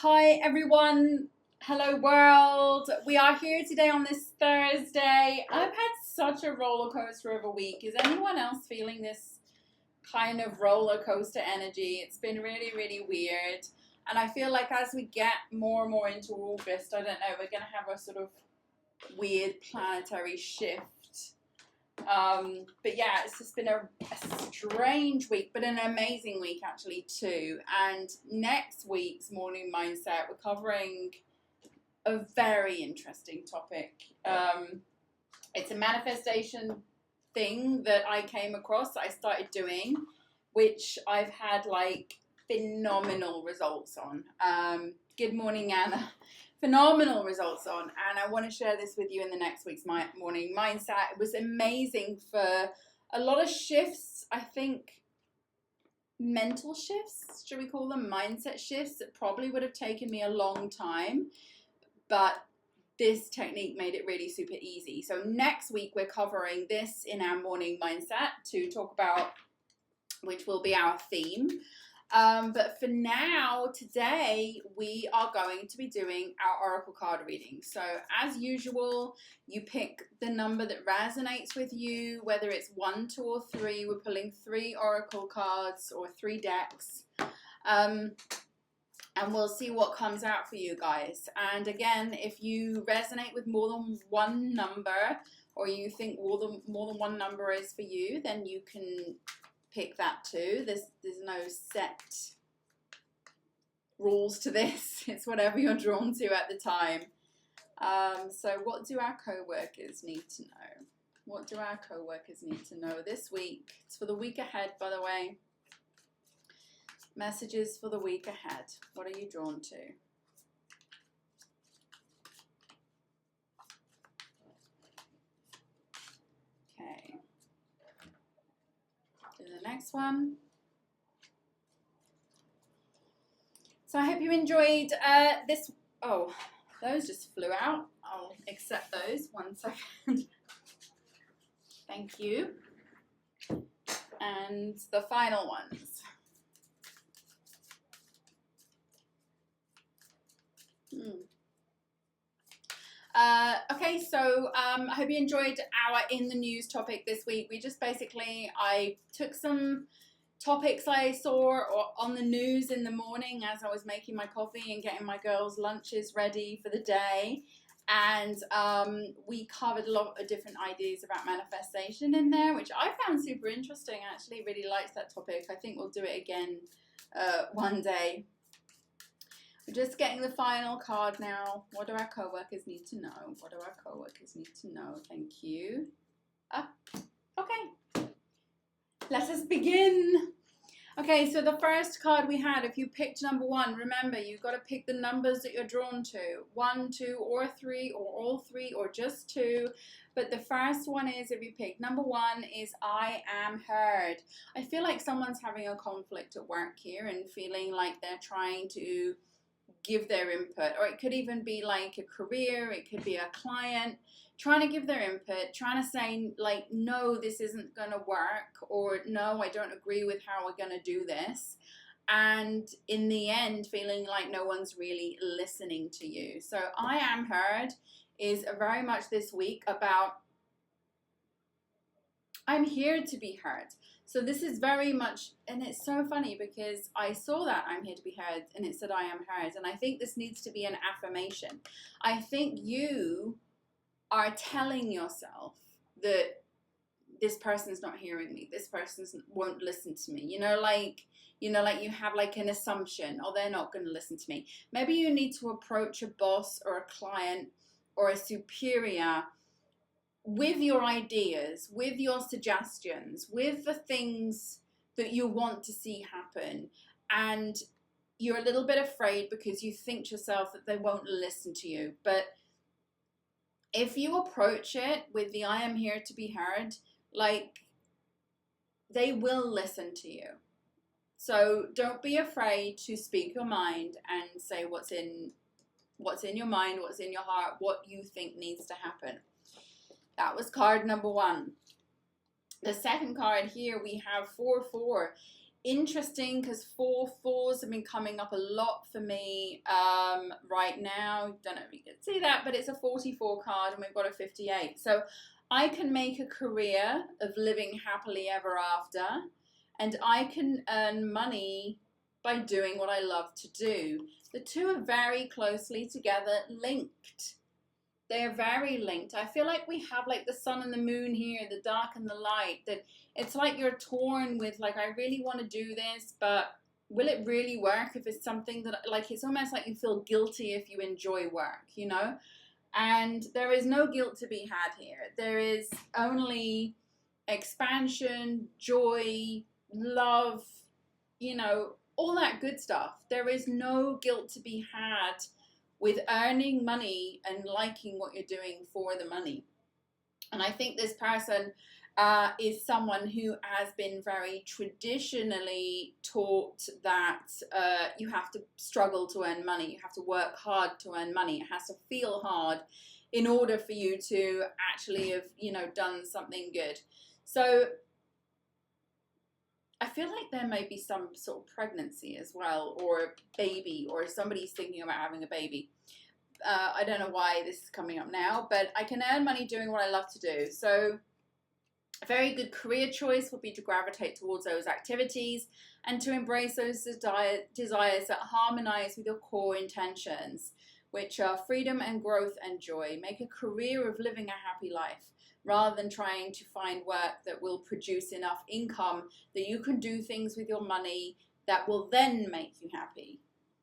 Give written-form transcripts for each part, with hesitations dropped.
Hi everyone, hello world. We are here today on this Thursday. I've had such a roller coaster of a week. Is anyone else feeling this kind of roller coaster energy? It's been really, really weird. And I feel like as we get more and more into August, I don't know, we're going to have a sort of weird planetary shift. But yeah, it's just been a strange week, but an amazing week actually too. And next week's morning mindset, we're covering a very interesting topic. It's a manifestation thing that I came across that I started doing, which I've had like phenomenal results on. Good morning, Anna. Phenomenal results on, and I want to share this with you in the next week's morning mindset. It was amazing for a lot of shifts, I think, mental shifts, should we call them mindset shifts, that probably would have taken me a long time, but this technique made it really super easy. So next week we're covering this in our morning mindset to talk about, which will be our theme. But for now, today, we are going to be doing our oracle card reading. So as usual, you pick the number that resonates with you, whether it's 1, 2, or 3. We're pulling 3 oracle cards or 3 decks. And we'll see what comes out for you guys. And again, if you resonate with more than one number, or you think more than one number is for you, then you can pick that too. There's no set rules to this. It's whatever you're drawn to at the time. So what do our co-workers need to know? What do our co-workers need to know this week? It's for the week ahead, by the way. Messages for the week ahead. What are you drawn to? Okay. Do the next one. So I hope you enjoyed this. Oh, those just flew out. I'll accept those. 1 second. Thank you. And the final ones. Okay, so I hope you enjoyed our in the news topic this week. We just basically, I took some topics I saw on the news in the morning as I was making my coffee and getting my girls' lunches ready for the day. And we covered a lot of different ideas about manifestation in there, which I found super interesting. I actually really liked that topic. I think we'll do it again one day. We're just getting the final card now. What do our co-workers need to know? What do our co-workers need to know? Thank you. Okay. Let us begin. Okay, so the first card we had, if you picked number 1, remember, you've got to pick the numbers that you're drawn to. 1, 2, or 3, or all 3, or just 2. But the first one is, if you pick number 1, is I am heard. I feel like someone's having a conflict at work here and feeling like they're trying to give their input, or it could even be like a career, it could be a client trying to give their input, trying to say like, no, this isn't going to work, or no, I don't agree with how we're going to do this, and in the end feeling like no one's really listening to you. So I am heard is very much this week about I'm here to be heard. So this is very much, and it's so funny because I saw that I'm here to be heard and it said I am heard. And I think this needs to be an affirmation. I think you are telling yourself that this person's not hearing me. This person won't listen to me. You know, like you have like an assumption, oh, they're not going to listen to me. Maybe you need to approach a boss or a client or a superior with your ideas, with your suggestions, with the things that you want to see happen, and you're a little bit afraid because you think to yourself that they won't listen to you. But if you approach it with the I am here to be heard, like, they will listen to you. So don't be afraid to speak your mind and say what's in your mind, what's in your heart, what you think needs to happen. That was card number 1. The second card here, we have 4-4. interesting because 4/4s have been coming up a lot for me right now. Don't know if you can see that, but it's a 44 card and we've got a 58. So I can make a career of living happily ever after, and I can earn money by doing what I love to do. The two are very closely together linked. They are very linked. I feel like we have like the sun and the moon here, the dark and the light, that it's like you're torn with like, I really want to do this, but will it really work if it's something that, like, it's almost like you feel guilty if you enjoy work, you know? And there is no guilt to be had here. There is only expansion, joy, love, you know, all that good stuff. There is no guilt to be had with earning money and liking what you're doing for the money. And I think this person is someone who has been very traditionally taught that you have to struggle to earn money, you have to work hard to earn money, it has to feel hard in order for you to actually have, you know, done something good. So I feel like there may be some sort of pregnancy as well, or a baby, or somebody's thinking about having a baby. I don't know why this is coming up now, but I can earn money doing what I love to do. So a very good career choice would be to gravitate towards those activities and to embrace those desires that harmonize with your core intentions, which are freedom and growth and joy. Make a career of living a happy life, rather than trying to find work that will produce enough income that you can do things with your money that will then make you happy.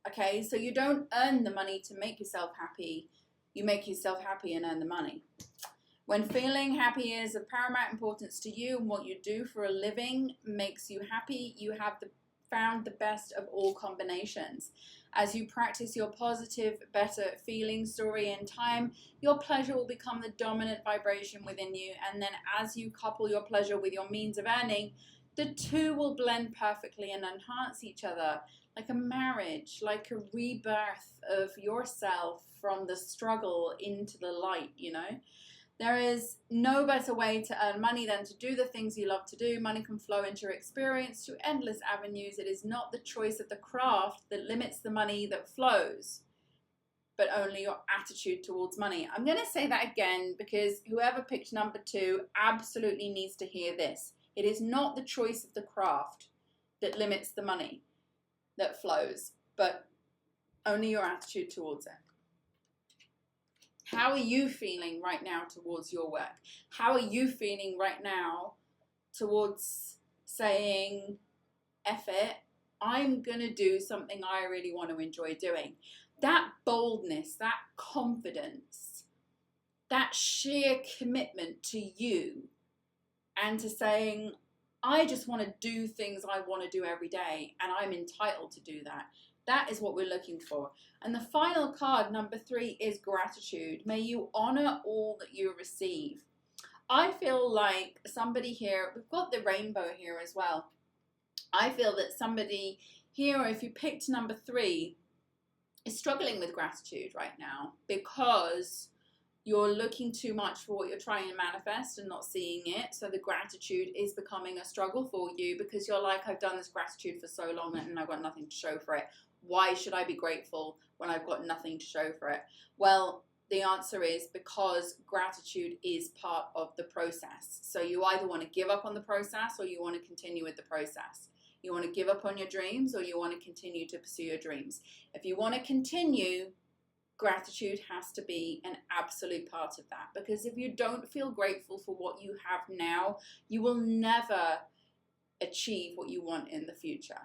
Okay, so you don't earn the money to make yourself happy, you make yourself happy and earn the money. When feeling happy is of paramount importance to you and what you do for a living makes you happy, you have found the best of all combinations. As you practice your positive, better feeling story in time, your pleasure will become the dominant vibration within you. And then as you couple your pleasure with your means of earning, the two will blend perfectly and enhance each other, like a marriage, like a rebirth of yourself from the struggle into the light, you know? There is no better way to earn money than to do the things you love to do. Money can flow into your experience through endless avenues. It is not the choice of the craft that limits the money that flows, but only your attitude towards money. I'm going to say that again because whoever picked number 2 absolutely needs to hear this. It is not the choice of the craft that limits the money that flows, but only your attitude towards it. How are you feeling right now towards your work? How are you feeling right now towards saying, F it, I'm going to do something I really want to enjoy doing? That boldness, that confidence, that sheer commitment to you and to saying, I just want to do things I want to do every day and I'm entitled to do that. That is what we're looking for. And the final card, number 3, is gratitude. May you honor all that you receive. I feel like somebody here, we've got the rainbow here as well. I feel that somebody here, if you picked number 3, is struggling with gratitude right now because you're looking too much for what you're trying to manifest and not seeing it. So the gratitude is becoming a struggle for you because you're like, I've done this gratitude for so long and I've got nothing to show for it. Why should I be grateful when I've got nothing to show for it? Well, the answer is because gratitude is part of the process. So you either want to give up on the process or you want to continue with the process. You want to give up on your dreams or you want to continue to pursue your dreams. If you want to continue, gratitude has to be an absolute part of that, because if you don't feel grateful for what you have now, you will never achieve what you want in the future,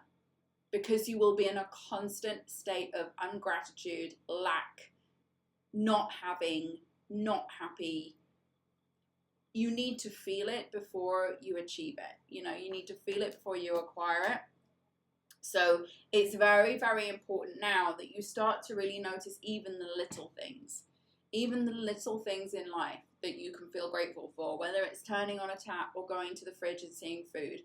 because you will be in a constant state of ungratitude, lack, not having, not happy. You need to feel it before you achieve it. You know, you need to feel it before you acquire it. So it's very, very important now that you start to really notice even the little things in life that you can feel grateful for, whether it's turning on a tap or going to the fridge and seeing food,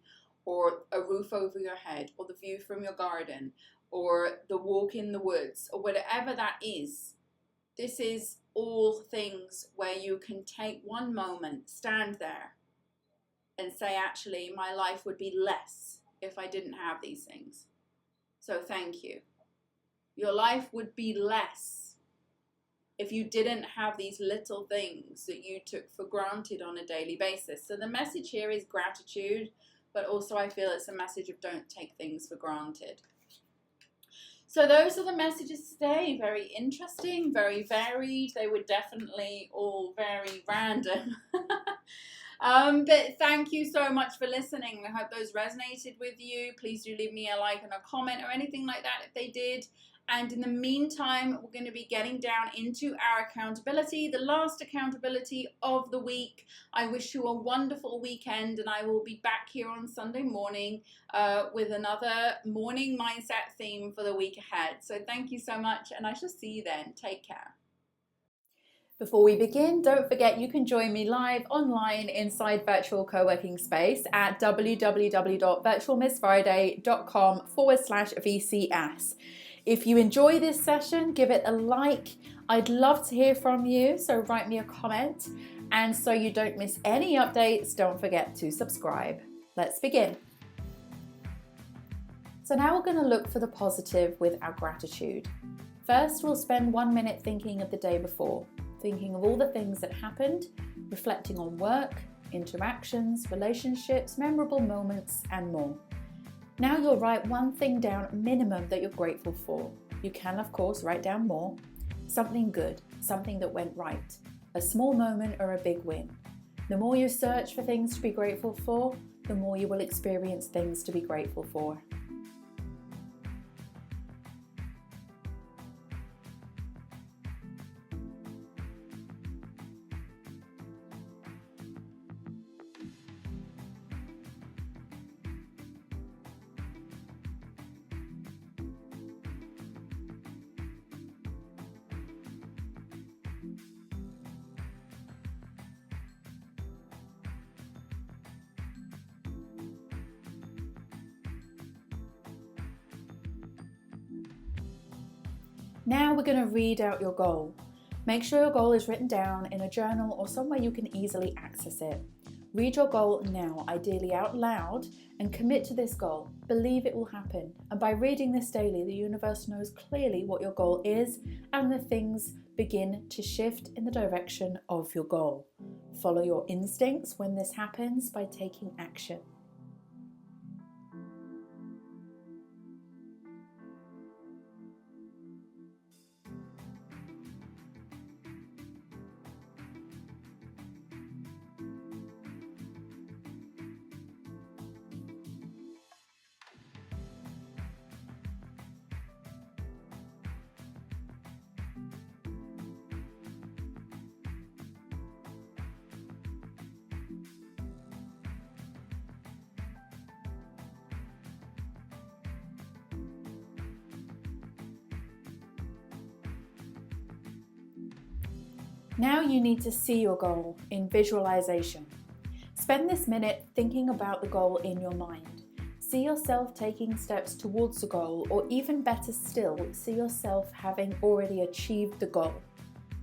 or a roof over your head, or the view from your garden, or the walk in the woods, or whatever that is. This is all things where you can take one moment, stand there, and say, actually, my life would be less if I didn't have these things. So thank you. Your life would be less if you didn't have these little things that you took for granted on a daily basis. So the message here is gratitude, but also I feel it's a message of don't take things for granted. So those are the messages today. Very interesting, very varied. They were definitely all very random. But thank you so much for listening. I hope those resonated with you. Please do leave me a like and a comment or anything like that if they did. And in the meantime, we're going to be getting down into our accountability, the last accountability of the week. I wish you a wonderful weekend, and I will be back here on Sunday morning with another morning mindset theme for the week ahead. So thank you so much, and I shall see you then. Take care. Before we begin, don't forget you can join me live online inside Virtual Co-working Space at www.virtualmissfriday.com/VCS. If you enjoy this session, give it a like. I'd love to hear from you, so write me a comment. And so you don't miss any updates, don't forget to subscribe. Let's begin. So now we're going to look for the positive with our gratitude. First, we'll spend 1 minute thinking of the day before, thinking of all the things that happened, reflecting on work, interactions, relationships, memorable moments, and more. Now you'll write one thing down minimum that you're grateful for. You can, of course, write down more. Something good, something that went right, a small moment or a big win. The more you search for things to be grateful for, the more you will experience things to be grateful for. Now we're going to read out your goal. Make sure your goal is written down in a journal or somewhere you can easily access it. Read your goal now, ideally out loud, and commit to this goal. Believe it will happen. And by reading this daily, the universe knows clearly what your goal is, and the things begin to shift in the direction of your goal. Follow your instincts when this happens by taking action. Now you need to see your goal in visualization. Spend this minute thinking about the goal in your mind. See yourself taking steps towards the goal, or even better still, see yourself having already achieved the goal.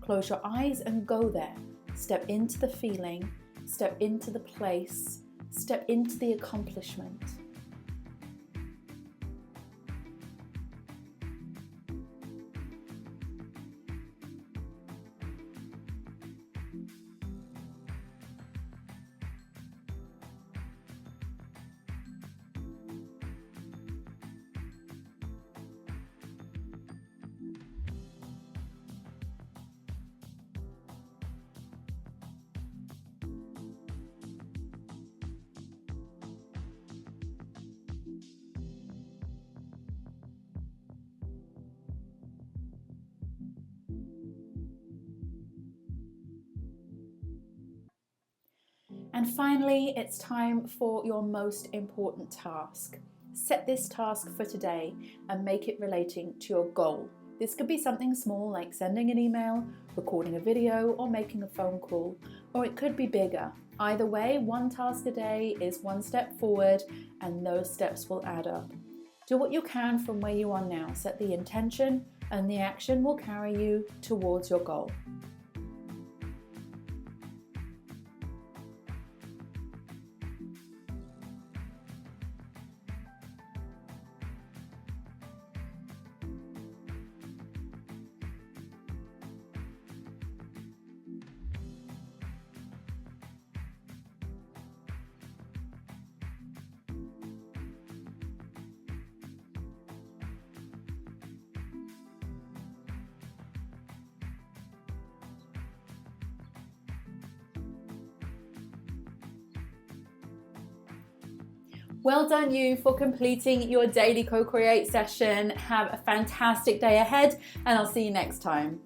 Close your eyes and go there. Step into the feeling, step into the place, step into the accomplishment. And finally, it's time for your most important task. Set this task for today and make it relating to your goal. This could be something small like sending an email, recording a video, or making a phone call, or it could be bigger. Either way, one task a day is one step forward, and those steps will add up. Do what you can from where you are now. Set the intention, and the action will carry you towards your goal. Well done you for completing your daily co-create session. Have a fantastic day ahead, and I'll see you next time.